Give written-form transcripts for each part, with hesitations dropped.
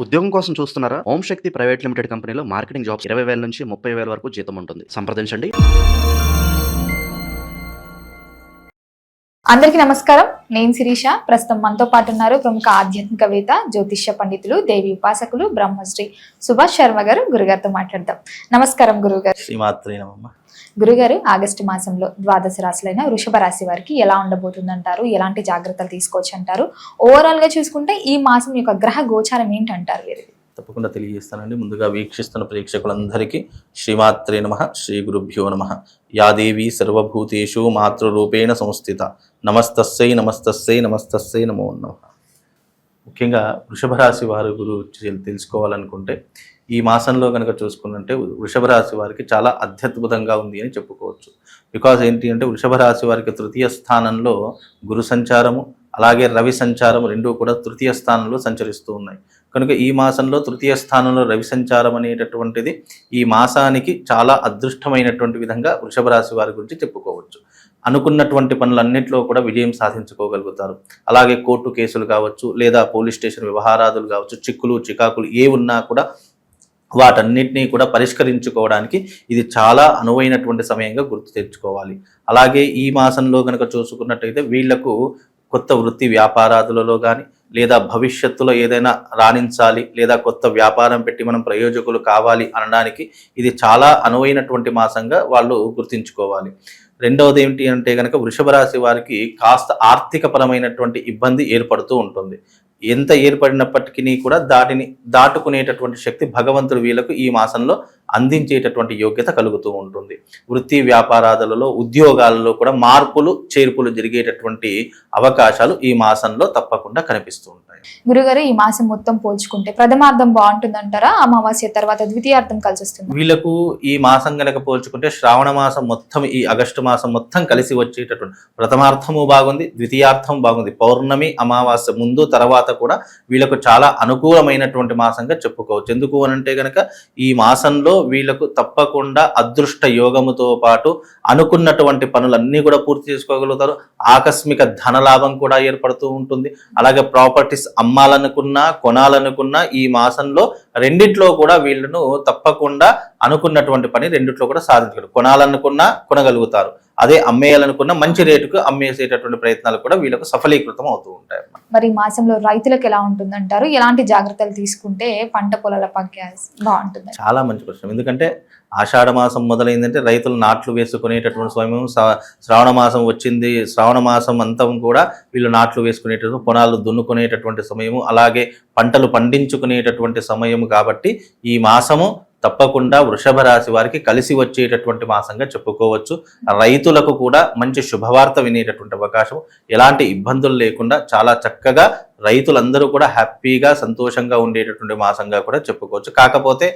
ఉద్యోగం కోసం చూస్తున్నారా? ఓం శక్తి ప్రైవేట్ లిమిటెడ్ కంపెనీలో మార్కెటింగ్ జాబ్స్ 20,000 నుంచి 30,000 వరకు జీతం ఉంటుంది. సంప్రదించండి. అందరికీ నమస్కారం. నేను శిరీష. ప్రస్తుతం మనతో పాటు ఉన్నారు ప్రముఖ ఆధ్యాత్మికవేత్త, జ్యోతిష్య పండితులు, దేవి ఉపాసకులు బ్రహ్మశ్రీ సుభాష్ శర్మ గారు. గురుగారితో మాట్లాడదాం. నమస్కారం గురుగారు. శ్రీమాత్రే నమః. గురుగారు, ఆగస్టు మాసంలో ద్వాదశ రాశులైన వృషభ రాశి వారికి ఎలా ఉండబోతుందంటారు? ఎలాంటి జాగ్రత్తలు తీసుకోవచ్చు అంటారు? ఓవరాల్ గా చూసుకుంటే ఈ మాసం యొక్క గ్రహ గోచారం ఏంటంటారు? వీరిది తప్పకుండా తెలియజేస్తానండి. ముందుగా వీక్షిస్తున్న ప్రేక్షకులందరికీ శ్రీమాత్రే నమః, శ్రీ గురుభ్యో నమః. యా దేవి సర్వభూతేషు మాతృరూపేణ సంస్థిత నమస్తస్సై నమస్తస్సై నమస్తస్సై నమో నమః. ముఖ్యంగా వృషభ రాశి వారి గురించి తెలుసుకోవాలనుకుంటే ఈ మాసంలో కనుక చూసుకున్నట్టే వృషభ రాశి వారికి చాలా అత్యద్భుతంగా ఉంది అని చెప్పుకోవచ్చు. బికాజ్ ఏంటి అంటే వృషభ రాశి వారికి తృతీయ స్థానంలో గురు సంచారము, అలాగే రవి సంచారం రెండూ కూడా తృతీయ స్థానంలో సంచరిస్తూ ఉన్నాయి. కనుక ఈ మాసంలో తృతీయ స్థానంలో రవి సంచారం అనేటటువంటిది ఈ మాసానికి చాలా అదృష్టమైనటువంటి విధంగా వృషభ రాశి వారి గురించి చెప్పుకోవచ్చు. అనుకున్నటువంటి పనులన్నింటిలో కూడా విజయం సాధించుకోగలుగుతారు. అలాగే కోర్టు కేసులు కావచ్చు, లేదా పోలీస్ స్టేషన్ వ్యవహారాదులు కావచ్చు, చిక్కులు చికాకులు ఏ ఉన్నా కూడా వాటన్నిటినీ కూడా పరిష్కరించుకోవడానికి ఇది చాలా అనువైనటువంటి సమయంగా గుర్తు తెచ్చుకోవాలి. అలాగే ఈ మాసంలో కనుక చూసుకున్నట్టయితే వీళ్లకు కొత్త వృత్తి వ్యాపారాదులలో కానీ, లేదా భవిష్యత్తులో ఏదైనా రాణించాలి, లేదా కొత్త వ్యాపారం పెట్టి మనం ప్రయోజకులు కావాలి అనడానికి ఇది చాలా అనువైనటువంటి మాసంగా వాళ్ళు గుర్తించుకోవాలి. రెండవది ఏంటి అంటే కనుక వృషభ రాశి వారికి కాస్త ఆర్థికపరమైనటువంటి ఇబ్బంది ఏర్పడుతూ ఉంటుంది. ఎంత ఏర్పడినప్పటికీ కూడా దాటిని దాటుకునేటటువంటి శక్తి భగవంతుడు వీళ్ళకు ఈ మాసంలో అందించేటటువంటి యోగ్యత కలుగుతూ ఉంటుంది. వృత్తి వ్యాపారాలలో, ఉద్యోగాలలో కూడా మార్పులు చేర్పులు జరిగేటటువంటి అవకాశాలు ఈ మాసంలో తప్పకుండా కనిపిస్తూ ఉంటాయి. గురుగారు, ఈ మాసం మొత్తం పోల్చుకుంటే ప్రథమార్థం బాగుంటుందంటారా? అమావాస్య తర్వాత ద్వితీయార్థం కలిసి వస్తుంది? వీళ్ళకు ఈ మాసం కనుక పోల్చుకుంటే శ్రావణ మాసం మొత్తం, ఈ ఆగస్టు మాసం మొత్తం కలిసి వచ్చేటటువంటి ప్రథమార్థము బాగుంది, ద్వితీయార్థం బాగుంది. పౌర్ణమి అమావాస్య ముందు తర్వాత కూడా వీళ్ళకు చాలా అనుకూలమైనటువంటి మాసంగా చెప్పుకోవచ్చు. ఎందుకు అనంటే కనుక ఈ మాసంలో వీళ్ళకు తప్పకుండా అదృష్ట యోగముతో పాటు అనుకున్నటువంటి పనులన్నీ కూడా పూర్తి చేసుకోగలుగుతారు. ఆకస్మిక ధనలాభం కూడా ఏర్పడుతూ ఉంటుంది. అలాగే ప్రాపర్టీస్ అమ్మాలనుకున్నా, కొనాలనుకున్నా ఈ మాసంలో రెండిట్లో కూడా వీళ్ళను తప్పకుండా అనుకున్నటువంటి పని రెండిట్లో కూడా సాధించగలరు. కొనాలనుకున్నా కొనగలుగుతారు, అదే అమ్మేయాలనుకున్న మంచి రేటుకు అమ్మేసేటటువంటి ప్రయత్నాలు కూడా వీళ్ళకు సఫలీకృతం అవుతూ ఉంటాయి. మరి ఈ మాసంలో రైతులకు ఎలా ఉంటుందంటారు? ఎలాంటి జాగ్రత్తలు తీసుకుంటే పంట పొలాల బాగుంటుంది? చాలా మంచి ప్రశ్న. ఎందుకంటే ఆషాఢ మాసం మొదలైందంటే రైతులు నాట్లు వేసుకునేటటువంటి సమయం, శ్రావణ మాసం వచ్చింది, శ్రావణ మాసం అంతా కూడా వీళ్ళు నాట్లు వేసుకునేటటువంటి, పొలాలు దున్నుకునేటటువంటి సమయము, అలాగే పంటలు పండించుకునేటటువంటి సమయము. కాబట్టి ఈ మాసము తప్పకుండా వృషభ రాశి వారికి కలిసి వచ్చేటటువంటి మాసంగా చెప్పుకోవచ్చు. రైతులకు కూడా మంచి శుభవార్త వినేటటువంటి అవకాశం, ఎలాంటి ఇబ్బందులు లేకుండా చాలా చక్కగా రైతులందరూ కూడా హ్యాపీగా సంతోషంగా ఉండేటటువంటి మాసంగా కూడా చెప్పుకోవచ్చు. కాకపోతే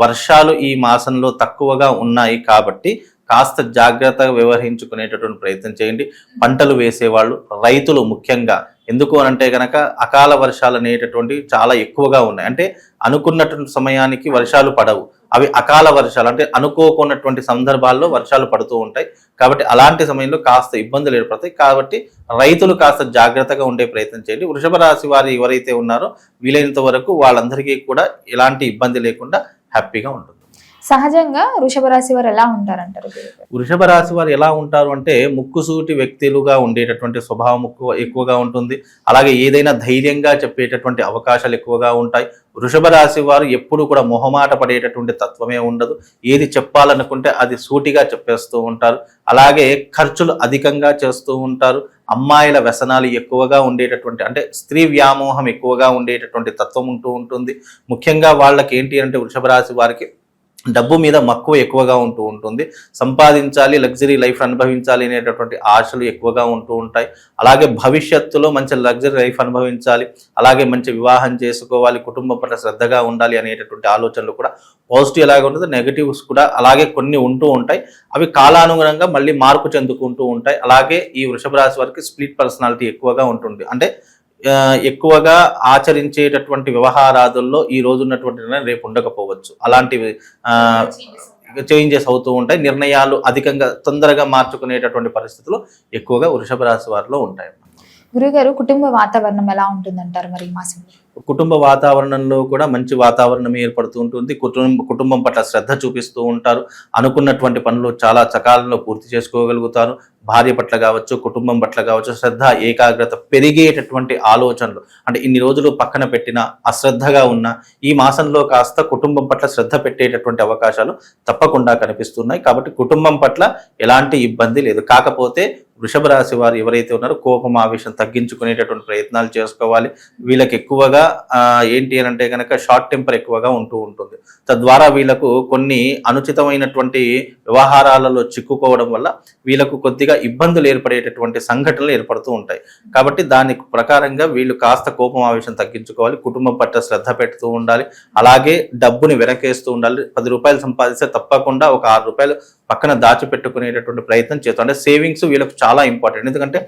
వర్షాలు ఈ మాసంలో తక్కువగా ఉన్నాయి కాబట్టి కాస్త జాగ్రత్తగా వ్యవహరించుకునేటటువంటి ప్రయత్నం చేయండి. పంటలు వేసేవాళ్ళు, రైతులు ముఖ్యంగా. ఎందుకు అనంటే కనుక అకాల వర్షాలు అనేటటువంటివి చాలా ఎక్కువగా ఉన్నాయి. అంటే అనుకున్నటువంటి సమయానికి వర్షాలు పడవు, అవి అకాల వర్షాలు, అంటే అనుకోకున్నటువంటి సందర్భాల్లో వర్షాలు పడుతూ ఉంటాయి. కాబట్టి అలాంటి సమయంలో కాస్త ఇబ్బందులు ఏర్పడతాయి. కాబట్టి రైతులు కాస్త జాగ్రత్తగా ఉండే ప్రయత్నం చేయండి. వృషభ రాశి వారు ఎవరైతే ఉన్నారో వీలైనంత వరకు వాళ్ళందరికీ కూడా ఎలాంటి ఇబ్బంది లేకుండా హ్యాపీగా ఉంటుంది. సహజంగా వృషభ రాశి వారు ఎలా ఉంటారంటారు? వృషభ రాశి వారు ఎలా ఉంటారు అంటే ముక్కుసూటి వ్యక్తులుగా ఉండేటటువంటి స్వభావం ఎక్కువగా ఉంటుంది. అలాగే ఏదైనా ధైర్యంగా చెప్పేటటువంటి అవకాశాలు ఎక్కువగా ఉంటాయి. వృషభ రాశి వారు ఎప్పుడు కూడా మొహమాట పడేటటువంటి తత్వమే ఉండదు. ఏది చెప్పాలనుకుంటే అది సూటిగా చెప్పేస్తూ ఉంటారు. అలాగే ఖర్చులు అధికంగా చేస్తూ ఉంటారు. అమ్మాయిల వ్యసనాలు ఎక్కువగా ఉండేటటువంటి, అంటే స్త్రీ వ్యామోహం ఎక్కువగా ఉండేటటువంటి తత్వం ఉంటూ ఉంటుంది. ముఖ్యంగా వాళ్ళకి ఏంటి అంటే వృషభ రాశి వారికి డబ్బు మీద మక్కువ ఎక్కువగా ఉంటూ ఉంటుంది. సంపాదించాలి, లగ్జరీ లైఫ్ అనుభవించాలి అనేటటువంటి ఆశలు ఎక్కువగా ఉంటూ ఉంటాయి. అలాగే భవిష్యత్తులో మంచి లగ్జరీ లైఫ్ అనుభవించాలి, అలాగే మంచి వివాహం చేసుకోవాలి, కుటుంబం పట్ల శ్రద్ధగా ఉండాలి అనేటటువంటి ఆలోచనలు కూడా పాజిటివ్ ఎలాగే ఉంటుంది, నెగిటివ్స్ కూడా అలాగే కొన్ని ఉంటూ ఉంటాయి. అవి కాలానుగుణంగా మళ్ళీ మార్పు చెందుకుంటూ ఉంటాయి. అలాగే ఈ వృషభ రాశి వారికి స్ప్లిట్ పర్సనాలిటీ ఎక్కువగా ఉంటుంది. అంటే ఎక్కువగా ఆచరించేటటువంటి వ్యవహారాదుల్లో ఈ రోజు ఉన్నటువంటి రేపు ఉండకపోవచ్చు. అలాంటివి చేంజెస్ అవుతూ ఉంటాయి. నిర్ణయాలు అధికంగా తొందరగా మార్చుకునేటటువంటి పరిస్థితులు ఎక్కువగా వృషభ రాశి వారిలో ఉంటాయి. గురుగారు కుటుంబ వాతావరణం ఎలా ఉంటుందంటారు మరి ఈ మాసంలో? కుటుంబ వాతావరణంలో కూడా మంచి వాతావరణం ఏర్పడుతూ ఉంటుంది. కుటుంబం పట్ల శ్రద్ధ చూపిస్తూ ఉంటారు. అనుకున్నటువంటి పనులు చాలా సకాలంలో పూర్తి చేసుకోగలుగుతారు. భార్య పట్ల కావచ్చు, కుటుంబం పట్ల కావచ్చు, శ్రద్ధ ఏకాగ్రత పెరిగేటటువంటి ఆలోచనలు, అంటే ఇన్ని రోజులు పక్కన పెట్టిన అశ్రద్ధగా ఉన్న ఈ మాసంలో కాస్త కుటుంబం పట్ల శ్రద్ధ పెట్టేటటువంటి అవకాశాలు తప్పకుండా కనిపిస్తున్నాయి. కాబట్టి కుటుంబం పట్ల ఎలాంటి ఇబ్బంది లేదు. కాకపోతే వృషభ రాశి వారు ఎవరైతే ఉన్నారో కోపం ఆవేశం తగ్గించుకునేటటువంటి ప్రయత్నాలు చేసుకోవాలి. వీళ్ళకి ఎక్కువగా ఏంటి అని అంటే కనుక షార్ట్ టెంపర్ ఎక్కువగా ఉంటూ ఉంటుంది. తద్వారా వీళ్ళకు కొన్ని అనుచితమైనటువంటి వ్యవహారాలలో చిక్కుకోవడం వల్ల వీళ్ళకు కొద్దిగా ఇబ్బందులు ఏర్పడేటటువంటి సంఘటనలు ఏర్పడుతూ ఉంటాయి. కాబట్టి దాని ప్రకారంగా వీళ్ళు కాస్త కోపం ఆవేశం తగ్గించుకోవాలి. కుటుంబం పట్ల శ్రద్ధ పెడుతూ ఉండాలి. అలాగే డబ్బుని వెనకేస్తూ ఉండాలి. 10 రూపాయలు సంపాదిస్తే తప్పకుండా ఒక 6 రూపాయలు పక్కన దాచిపెట్టుకునేటటువంటి ప్రయత్నం చేస్తాం. అంటే సేవింగ్స్ వీళ్ళకు చాలా ఇంపార్టెంట్. ఎందుకంటే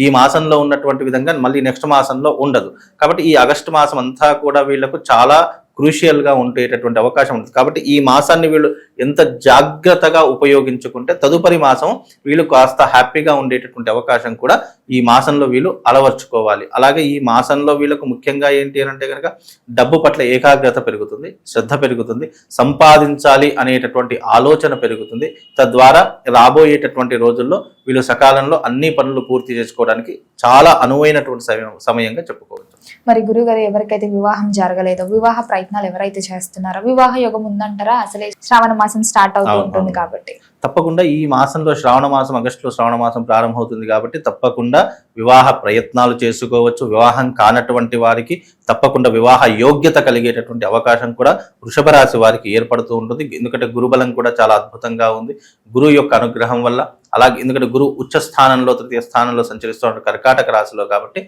ఈ మాసంలో ఉన్నటువంటి విధంగా మళ్ళీ నెక్స్ట్ మాసంలో ఉండదు. కాబట్టి ఈ ఆగస్టు మాసం అంతా కూడా వీళ్ళకు చాలా క్రూషియల్గా ఉండేటటువంటి అవకాశం ఉంటుంది. కాబట్టి ఈ మాసాన్ని వీళ్ళు ఎంత జాగ్రత్తగా ఉపయోగించుకుంటే తదుపరి మాసం వీళ్ళు కాస్త హ్యాపీగా ఉండేటటువంటి అవకాశం కూడా ఈ మాసంలో వీళ్ళు అలవర్చుకోవాలి. అలాగే ఈ మాసంలో వీళ్ళకు ముఖ్యంగా ఏంటి అంటే కనుక డబ్బు పట్ల ఏకాగ్రత పెరుగుతుంది, శ్రద్ధ పెరుగుతుంది, సంపాదించాలి అనేటటువంటి ఆలోచన పెరుగుతుంది. తద్వారా రాబోయేటటువంటి రోజుల్లో వీళ్ళు సకాలంలో అన్ని పనులు పూర్తి చేసుకోవడానికి చాలా అనువైనటువంటి సమయంగా చెప్పుకోవచ్చు. మరి గురుగారు ఎవరికైతే వివాహం జరగలేదో, వివాహ ప్రయత్నాలు ఎవరైతే చేస్తున్నారో వివాహ యోగం ఉందంటారా? అసలే శ్రావణ మాసం స్టార్ట్ అవుతూ ఉంటుంది కాబట్టి తప్పకుండా ఈ మాసంలో శ్రావణ మాసం, ఆగస్టులో శ్రావణ మాసం ప్రారంభమవుతుంది కాబట్టి తప్పకుండా వివాహ ప్రయత్నాలు చేసుకోవచ్చు. వివాహం కానటువంటి వారికి తప్పకుండా వివాహ యోగ్యత కలిగేటటువంటి అవకాశం కూడా వృషభ రాశి వారికి ఏర్పడుతూ ఉంటుంది. ఎందుకంటే గురుబలం కూడా చాలా అద్భుతంగా ఉంది గురువు యొక్క అనుగ్రహం వల్ల. అలాగే ఎందుకంటే గురువు ఉచ్చ స్థానంలో, తృతీయ స్థానంలో సంచరిస్తున్న కర్కాటక రాశిలో కాబట్టి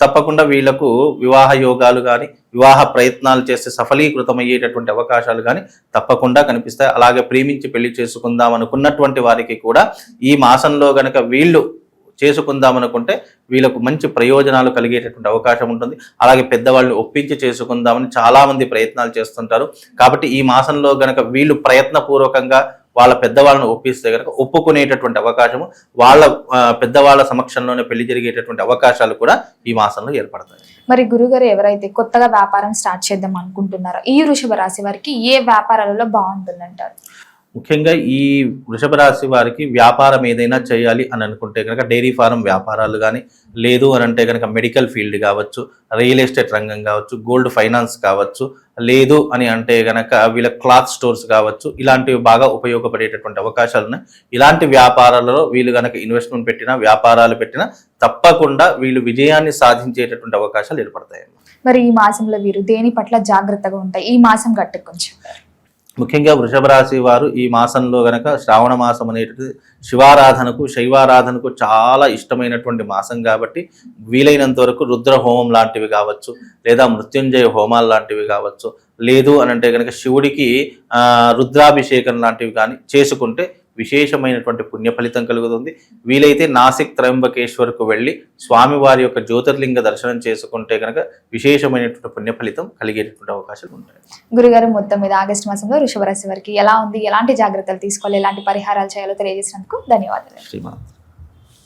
తప్పకుండా వీళ్లకు వివాహ యోగాలు కానీ, వివాహ ప్రయత్నాలు చేస్తే సఫలీకృతమయ్యేటటువంటి అవకాశాలు కానీ తప్పకుండా కనిపిస్తాయి. అలాగే ప్రేమించి పెళ్లి చేసుకుందాం అనుకున్నటువంటి వారికి కూడా ఈ మాసంలో గనక వీళ్ళు చేసుకుందాం అనుకుంటే వీళ్ళకు మంచి ప్రయోజనాలు కలిగేటటువంటి అవకాశం ఉంటుంది. అలాగే పెద్దవాళ్ళని ఒప్పించి చేసుకుందామని చాలా మంది ప్రయత్నాలు చేస్తుంటారు. కాబట్టి ఈ మాసంలో గనక వీళ్ళు ప్రయత్నపూర్వకంగా వాళ్ళ పెద్దవాళ్ళను ఒప్పిస్తే కనుక ఒప్పుకునేటటువంటి అవకాశము, వాళ్ళ పెద్దవాళ్ళ సమక్షంలోనే పెళ్లి జరిగేటటువంటి అవకాశాలు కూడా ఈ మాసంలో ఏర్పడతాయి. మరి గురుగారు ఎవరైతే కొత్తగా వ్యాపారం స్టార్ట్ చేద్దాం అనుకుంటున్నారో ఈ వృషభ రాశి వారికి ఏ వ్యాపారాలలో బాగుంటుందంటారు? ముఖ్యంగా ఈ వృషభ రాశి వారికి వ్యాపారం ఏదైనా చేయాలి అని అనుకుంటే కనుక డైరీ ఫారం వ్యాపారాలు కానీ, లేదు అని అంటే కనుక మెడికల్ ఫీల్డ్ కావచ్చు, రియల్ ఎస్టేట్ రంగం కావచ్చు, గోల్డ్ ఫైనాన్స్ కావచ్చు, లేదు అని అంటే కనుక వీళ్ళ క్లాత్ స్టోర్స్ కావచ్చు, ఇలాంటివి బాగా ఉపయోగపడేటటువంటి అవకాశాలు ఉన్నాయి. ఇలాంటి వ్యాపారాలలో వీళ్ళు కనుక ఇన్వెస్ట్మెంట్ పెట్టినా, వ్యాపారాలు పెట్టినా తప్పకుండా వీళ్ళు విజయాన్ని సాధించేటటువంటి అవకాశాలు ఏర్పడతాయి. మరి ఈ మాసంలో వీరు దేని పట్ల జాగ్రత్తగా ఉంటాయి? ఈ మాసం గట్టు కొంచెం ముఖ్యంగా వృషభ రాశి వారు ఈ మాసంలో గనక శ్రావణ మాసం అనేటువంటి శివారాధనకు, శైవారాధనకు చాలా ఇష్టమైనటువంటి మాసం కాబట్టి వీలైనంత వరకు రుద్ర హోమం లాంటివి కావచ్చు, లేదా మృత్యుంజయ హోమాలు లాంటివి కావచ్చు, లేదు అని అంటే కనుక శివుడికి రుద్రాభిషేకం లాంటివి కానీ చేసుకుంటే విశేషమైనటువంటి పుణ్య ఫలితం కలుగుతుంది. వీలైతే నాసిక్ త్రయంబకేశ్వర్కు వెళ్ళి స్వామివారి యొక్క జ్యోతిర్లింగ దర్శనం చేసుకుంటే కనుక విశేషమైనటువంటి పుణ్య ఫలితం కలిగేటటువంటి అవకాశాలు ఉంటాయి. గురుగారు మొత్తం మీద ఆగస్టు మాసంలో వృషభ రాశి వారికి ఎలా ఉంది, ఎలాంటి జాగ్రత్తలు తీసుకోవాలి, ఎలాంటి పరిహారాలు చేయాలో తెలియజేసినందుకు ధన్యవాదాలు. శ్రీమాన్.